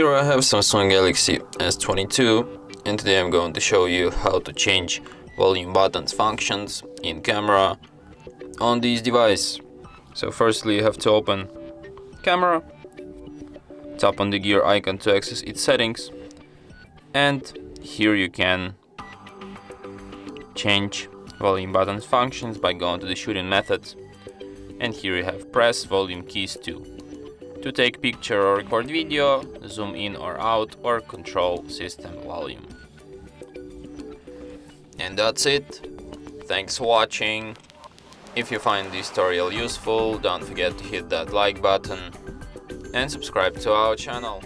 Here I have Samsung Galaxy S22 and today I'm going to show you how to change volume buttons functions in camera on this device. So firstly you have to open camera, tap on the gear icon to access its settings, and here you can change volume buttons functions by going to the shooting methods, and here you have press volume keys to take picture or record video, zoom in or out, or control system volume. And that's it. Thanks for watching. If you find this tutorial useful, don't forget to hit that like button and subscribe to our channel.